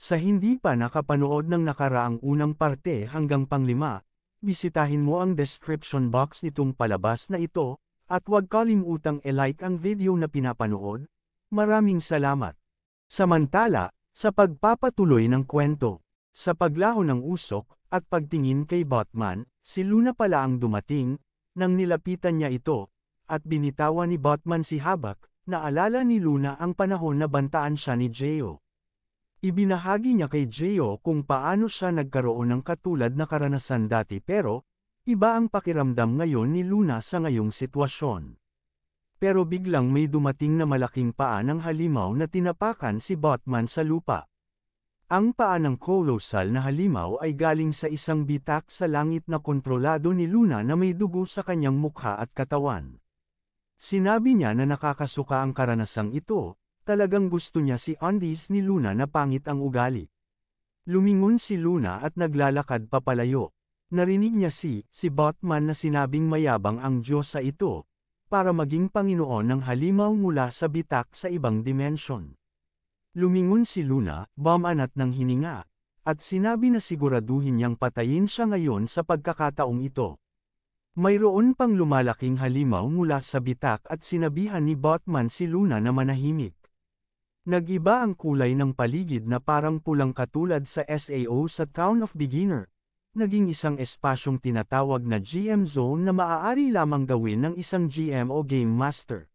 Sa hindi pa nakapanood ng nakaraang unang parte hanggang pang-5, bisitahin mo ang description box nitong palabas na ito, at huwag kalimutang i-like ang video na pinapanood. Maraming salamat. Samantala, sa pagpapatuloy ng kwento, sa paglaho ng usok, at pagtingin kay Batman, si Luna pala ang dumating, nang nilapitan niya ito, at binitawan ni Batman si Habak. Naalala ni Luna ang panahon na bantaan siya ni Geo. Ibinahagi niya kay Geo kung paano siya nagkaroon ng katulad na karanasan dati pero, iba ang pakiramdam ngayon ni Luna sa ngayong sitwasyon. Pero biglang may dumating na malaking paa ng halimaw na tinapakan si Batman sa lupa. Ang paa ng kolosal na halimaw ay galing sa isang bitak sa langit na kontrolado ni Luna na may dugo sa kanyang mukha at katawan. Sinabi niya na nakakasuka ang karanasang ito, talagang gusto niya si Undies ni Luna na pangit ang ugali. Lumingon si Luna at naglalakad papalayo. Narinig niya si Batman na sinabing mayabang ang Diyos sa ito, para maging Panginoon ng halimaw mula sa bitak sa ibang dimensyon. Lumingon si Luna, bumanat ng hininga, at sinabi na siguraduhin niyang patayin siya ngayon sa pagkakataong ito. Mayroon pang lumalaking halimaw mula sa bitak at sinabihan ni Batman si Luna na manahimik. Nag-iba ang kulay ng paligid na parang pulang katulad sa SAO sa Town of Beginner. Naging isang espasyong tinatawag na GM Zone na maaari lamang gawin ng isang GM o Game Master.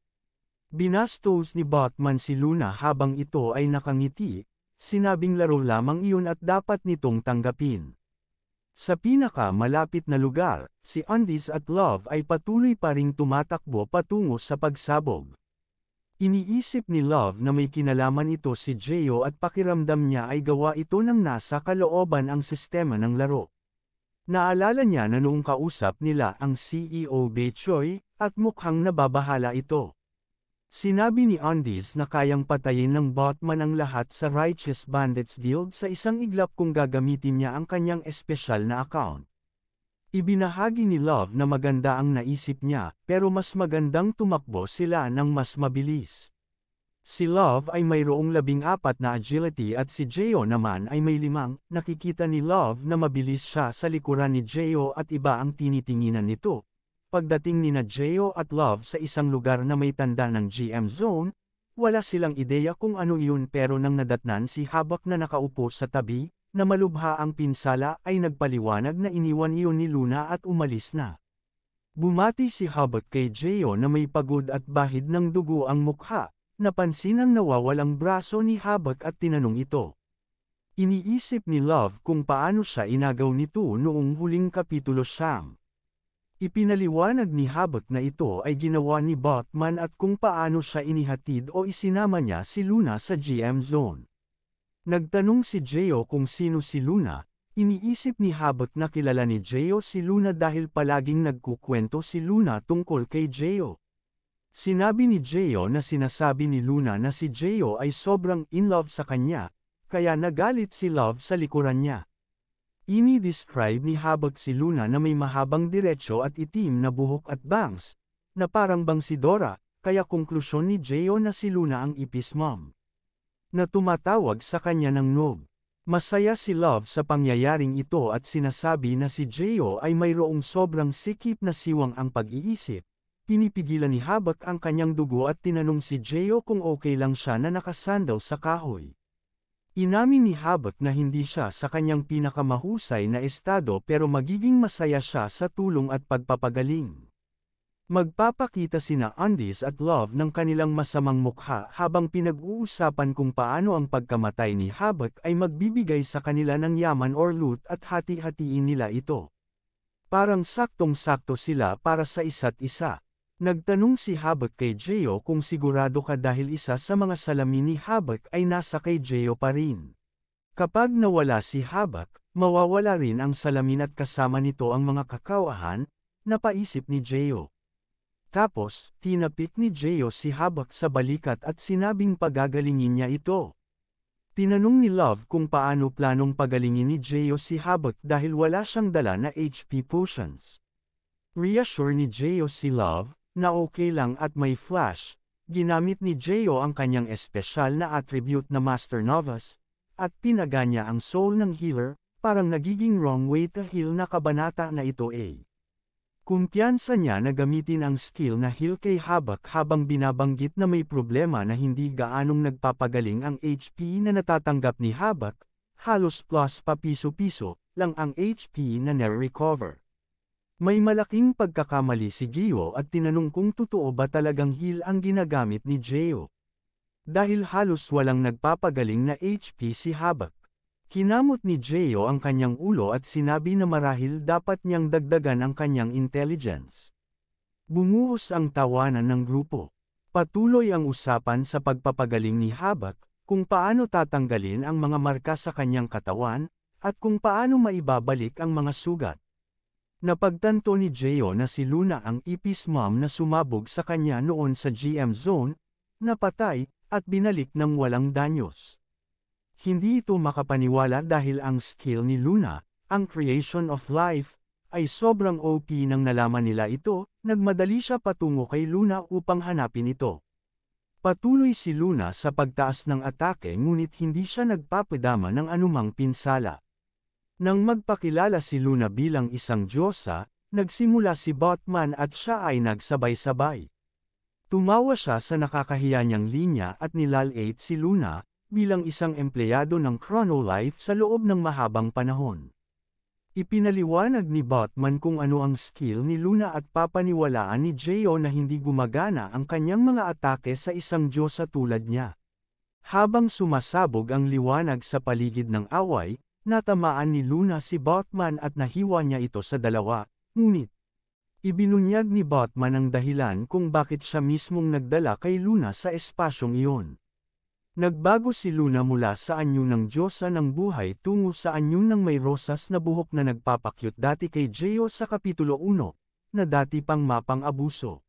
Binastos ni Batman si Luna habang ito ay nakangiti, sinabing laro lamang iyon at dapat nitong tanggapin. Sa pinaka-malapit na lugar, si Undies at Love ay patuloy pa ring tumatakbo patungo sa pagsabog. Iniisip ni Love na may kinalaman ito si Geo at pakiramdam niya ay gawa ito ng nasa kalooban ang sistema ng laro. Naalala niya na noong kausap nila ang CEO Bechoy, at mukhang nababahala ito. Sinabi ni Undies na kayang patayin ng Batman ang lahat sa Righteous Bandits Guild sa isang iglap kung gagamitin niya ang kanyang espesyal na account. Ibinahagi ni Love na maganda ang naisip niya, pero mas magandang tumakbo sila ng mas mabilis. Si Love ay mayroong 14 na agility at si Geo naman ay may 5. Nakikita ni Love na mabilis siya sa likuran ni Geo at iba ang tinitinginan nito. Pagdating ni Geo at Love sa isang lugar na may tanda ng GM Zone, wala silang ideya kung ano iyon pero nang nadatnan si Habak na nakaupo sa tabi, na malubha ang pinsala ay nagpaliwanag na iniwan iyon ni Luna at umalis na. Bumati si Habak kay Geo na may pagod at bahid ng dugo ang mukha, napansin ang nawawalang braso ni Habak at tinanong ito. Iniisip ni Love kung paano siya inagaw nito noong huling kapitulo siyang. Ipinaliwanag ni Habak na ito ay ginawa ni Batman at kung paano siya inihatid o isinama niya si Luna sa GM Zone. Nagtanong si Geo kung sino si Luna, iniisip ni Habak na kilala ni Geo si Luna dahil palaging nagkukwento si Luna tungkol kay Geo. Sinabi ni Geo na sinasabi ni Luna na si Geo ay sobrang in love sa kanya, kaya nagalit si Love sa likuran niya. Ini-describe ni Habak si Luna na may mahabang diretsyo at itim na buhok at bangs, na parang bangsidora, kaya konklusyon ni Geo na si Luna ang ipis mom. Na tumatawag sa kanya ng noob. Masaya si Love sa pangyayaring ito at sinasabi na si Geo ay mayroong sobrang sikip na siwang ang pag-iisip. Pinipigilan ni Habak ang kanyang dugo at tinanong si Geo kung okay lang siya na nakasandal sa kahoy. Inamin ni Habak na hindi siya sa kanyang pinakamahusay na estado pero magiging masaya siya sa tulong at pagpapagaling. Magpapakita sina Undies at Love ng kanilang masamang mukha habang pinag-uusapan kung paano ang pagkamatay ni Habak ay magbibigay sa kanila ng yaman or loot at hati-hatiin nila ito. Parang saktong-sakto sila para sa isa't isa. Nagtanong si Habak kay Geo kung sigurado ka dahil isa sa mga salamin ni Habak ay nasa kay Geo pa rin. Kapag nawala si Habak, mawawala rin ang salamin at kasama nito ang mga kakawahan, napaisip ni Geo. Tapos, tinapik ni Geo si Habak sa balikat at sinabing pagagalingin niya ito. Tinanong ni Love kung paano planong pagalingin ni Geo si Habak dahil wala siyang dala na HP potions. Reassure ni Geo si Love, na okay lang at may flash, ginamit ni Geo ang kanyang espesyal na attribute na Master Novus, at pinaganya ang soul ng healer, parang nagiging wrong way to heal na kabanata na ito Kumpiyansa niya na gamitin ang skill na heal kay Havok habang binabanggit na may problema na hindi gaanong nagpapagaling ang HP na natatanggap ni Havok, halos plus pa piso-piso lang ang HP na nare-recover. May malaking pagkakamali si Gio at tinanong kung totoo ba talagang heal ang ginagamit ni Gio. Dahil halos walang nagpapagaling na HP si Havok. Kinamot ni Gio ang kanyang ulo at sinabi na marahil dapat niyang dagdagan ang kanyang intelligence. Bumuhos ang tawanan ng grupo. Patuloy ang usapan sa pagpapagaling ni Havok, kung paano tatanggalin ang mga marka sa kanyang katawan, at kung paano maibabalik ang mga sugat. Napagtanto ni Gio na si Luna ang ipis mom na sumabog sa kanya noon sa GM zone, napatay, at binalik ng walang danyos. Hindi ito makapaniwala dahil ang skill ni Luna, ang creation of life, ay sobrang OP nang nalaman nila ito, nagmadali siya patungo kay Luna upang hanapin ito. Patuloy si Luna sa pagtaas ng atake ngunit hindi siya nagpapadama ng anumang pinsala. Nang magpakilala si Luna bilang isang diyosa, nagsimula si Botman at siya ay nagsabay-sabay. Tumawa siya sa nakakahiya niyang linya at nilalait si Luna, bilang isang empleyado ng Chronolife sa loob ng mahabang panahon. Ipinaliwanag ni Botman kung ano ang skill ni Luna at papaniwalaan ni Gio na hindi gumagana ang kanyang mga atake sa isang diyosa tulad niya. Habang sumasabog ang liwanag sa paligid ng away, natamaan ni Luna si Botman at nahiwa niya ito sa dalawa, ngunit ibinunyag ni Botman ang dahilan kung bakit siya mismong nagdala kay Luna sa espasyong iyon. Nagbago si Luna mula sa anyo ng diyosa ng buhay tungo sa anyo ng may rosas na buhok na nagpapakyut dati kay Gio sa Kapitulo 1, na dati pang mapang abuso.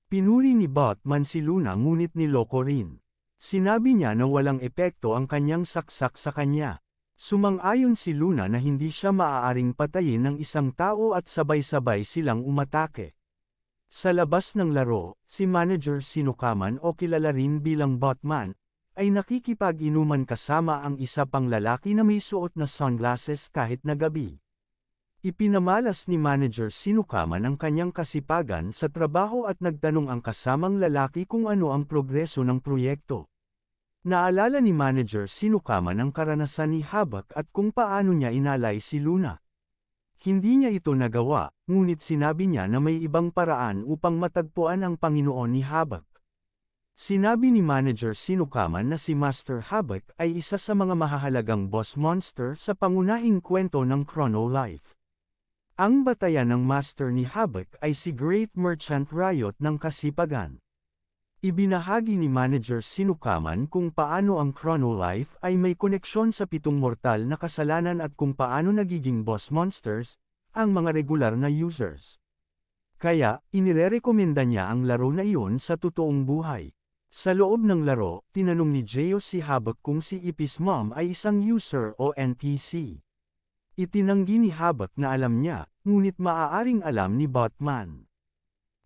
Pinuri ni Botman si Luna ngunit niloko rin. Sinabi niya na walang epekto ang kanyang saksak sa kanya. Sumang-ayon si Luna na hindi siya maaaring patayin ng isang tao at sabay-sabay silang umatake. Sa labas ng laro, si Manager Sinukaman o kilala rin bilang Botman, ay nakikipag-inuman kasama ang isa pang lalaki na may suot na sunglasses kahit na gabi. Ipinamalas ni Manager Sinukaman ang kanyang kasipagan sa trabaho at nagtanong ang kasamang lalaki kung ano ang progreso ng proyekto. Naalala ni Manager Sinukaman ang karanasan ni Havok at kung paano niya inalay si Luna. Hindi niya ito nagawa, ngunit sinabi niya na may ibang paraan upang matagpuan ang Panginoon ni Havok. Sinabi ni Manager Sinukaman na si Master Havok ay isa sa mga mahahalagang boss monster sa pangunahing kwento ng Chronolife. Ang batayan ng Master ni Havok ay si Great Merchant Riot ng Kasipagan. Ibinahagi ni Manager Sinukaman kung paano ang Chronolife ay may koneksyon sa 7 mortal na kasalanan at kung paano nagiging boss monsters, ang mga regular na users. Kaya, inirekomenda niya ang laro na iyon sa totoong buhay. Sa loob ng laro, tinanong ni Gio si Havok kung si Ipis Mom ay isang user o NPC. Itinanggi ni Havok na alam niya, ngunit maaaring alam ni Botman.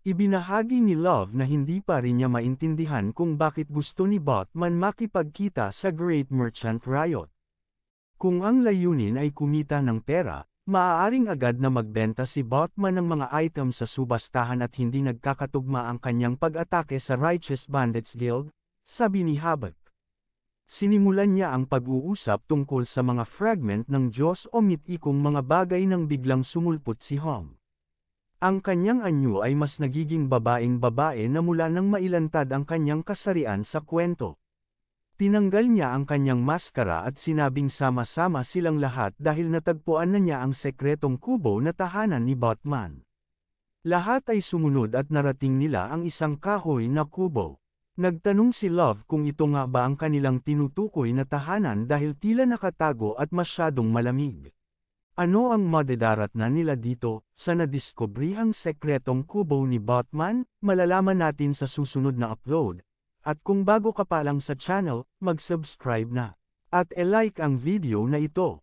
Ibinahagi ni Love na hindi pa rin niya maintindihan kung bakit gusto ni Botman makipagkita sa Great Merchant Riot. Kung ang layunin ay kumita ng pera, maaaring agad na magbenta si Botman ng mga item sa subastahan at hindi nagkakatugma ang kanyang pag-atake sa Righteous Bandits Guild, sabi ni Havok. Sinimulan niya ang pag-uusap tungkol sa mga fragment ng Diyos o mitikong mga bagay nang biglang sumulpot si Hong. Ang kanyang anyo ay mas nagiging babaeng-babae na mula nang mailantad ang kanyang kasarian sa kwento. Tinanggal niya ang kanyang maskara at sinabing sama-sama silang lahat dahil natagpuan na niya ang sekretong kubo na tahanan ni Botman. Lahat ay sumunod at narating nila ang isang kahoy na kubo. Nagtanong si Love kung ito nga ba ang kanilang tinutukoy na tahanan dahil tila nakatago at masyadong malamig. Ano ang madadarat na nila dito, sa nadiskubrihang sekretong kubo ni Botman? Malalaman natin sa susunod na upload. At kung bago ka pa lang sa channel, mag-subscribe na. At e-like ang video na ito.